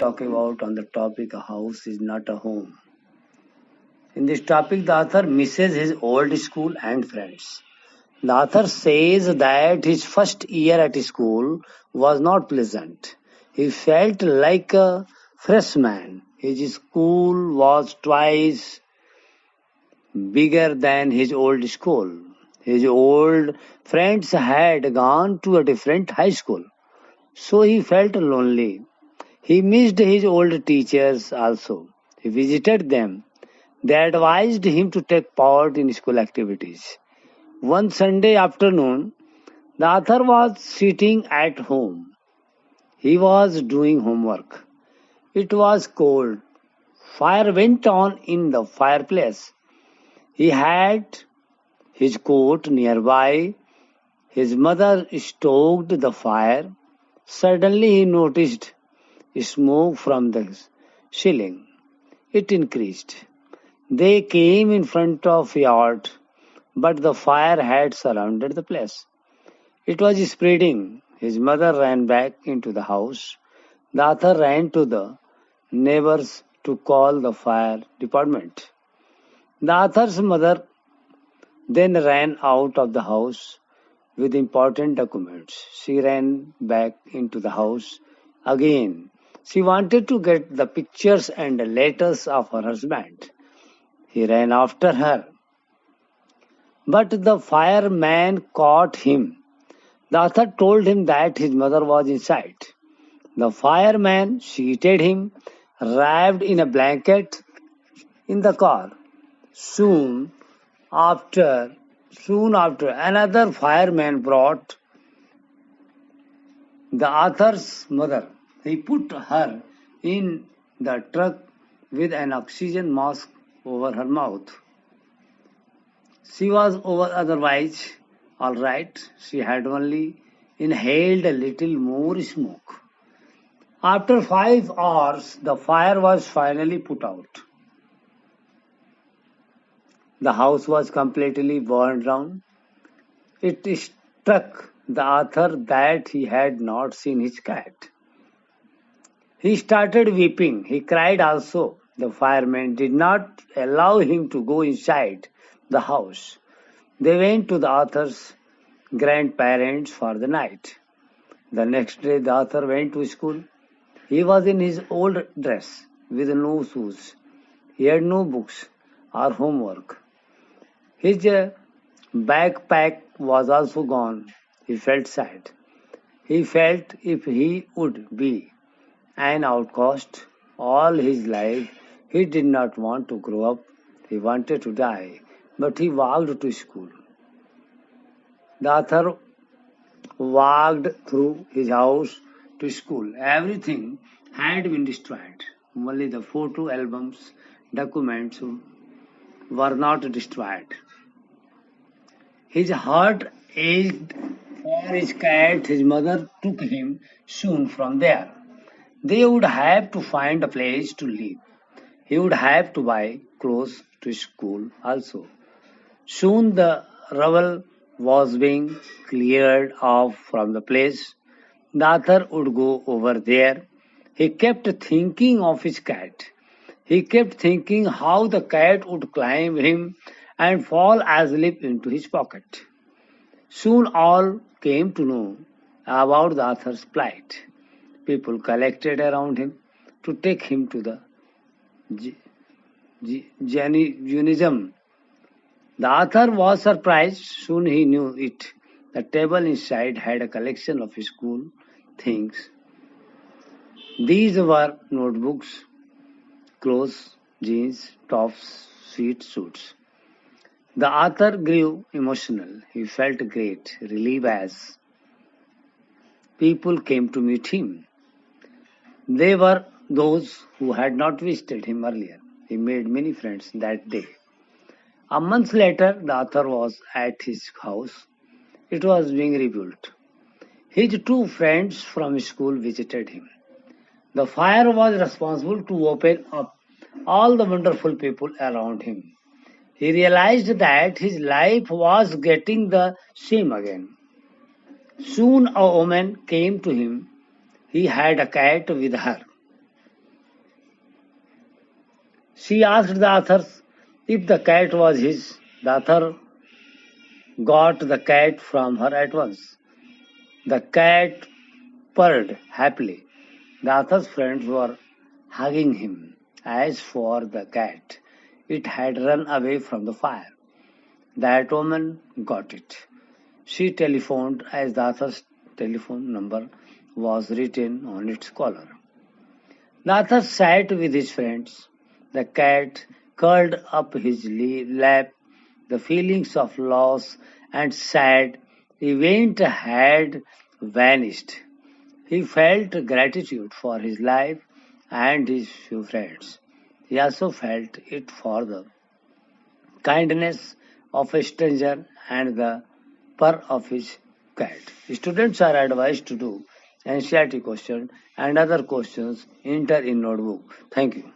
talk about on the topic a house is not a home. In this topic, the author misses his old school and friends. The author says that his first year at school was not pleasant. He felt like a freshman. His school was twice bigger than his old school. His old friends had gone to a different high school, so he felt lonely. He missed his old teachers also. He visited them. They advised him to take part in school activities. One Sunday afternoon, the author was sitting at home. He was doing homework. It was cold. Fire went on in the fireplace. He had his coat nearby. His mother stoked the fire. Suddenly he noticed smoke from the ceiling. It increased. They came in front of yard, but the fire had surrounded the place. It was spreading. His mother ran back into the house. The author ran to the neighbors to call the fire department. The author's mother then ran out of the house with important documents. She ran back into the house again. She wanted to get the pictures and letters of her husband. He ran after her, but the fireman caught him. The author told him that his mother was inside. The fireman seated him, wrapped in a blanket, in the car. Soon after, another fireman brought the author's mother. He put her in the truck with an oxygen mask over her mouth. She was otherwise all right. She had only inhaled a little more smoke. After 5 hours, the fire was finally put out. The house was completely burned down. It struck the author that he had not seen his cat. He started weeping. He cried also. The firemen did not allow him to go inside the house. They went to the author's grandparents for the night. The next day the author went to school. He was in his old dress with no shoes. He had no books or homework. His backpack was also gone. He felt sad. He felt if he would be an outcast all his life. He did not want to grow up. He wanted to die, but he walked to school. The author walked through his house to school. Everything had been destroyed. Only the photo albums, documents were not destroyed. His heart ached for his cat. His mother took him soon from there. They would have to find a place to live. He would have to buy clothes to school also. Soon the rubble was being cleared off from the place. The author would go over there. He kept thinking of his cat. He kept thinking how the cat would climb him and fall asleep into his pocket. Soon all came to know about the author's plight. People collected around him to take him to the Jainism. The author was surprised. Soon he knew it. The table inside had a collection of school things. These were notebooks, clothes, jeans, tops, suits. The author grew emotional. He felt great relief as people came to meet him. They were those who had not visited him earlier. He made many friends that day. A month later, the author was at his house. It was being rebuilt. His two friends from school visited him. The fire was responsible to open up all the wonderful people around him. He realized that his life was getting the same again. Soon a woman came to him. He had a cat with her. She asked the author if the cat was his. The author got the cat from her at once. The cat purred happily. The author's friends were hugging him. As for the cat, it had run away from the fire. That woman got it. She telephoned as the author's telephone number was written on its collar. The author sat with his friends. The cat curled up his lap. The feelings of loss and sad event had vanished. He felt gratitude for his life and his few friends. He also felt it for the kindness of a stranger and the purr of his cat. Students are advised to do NCERT question and other questions enter in notebook. Thank you.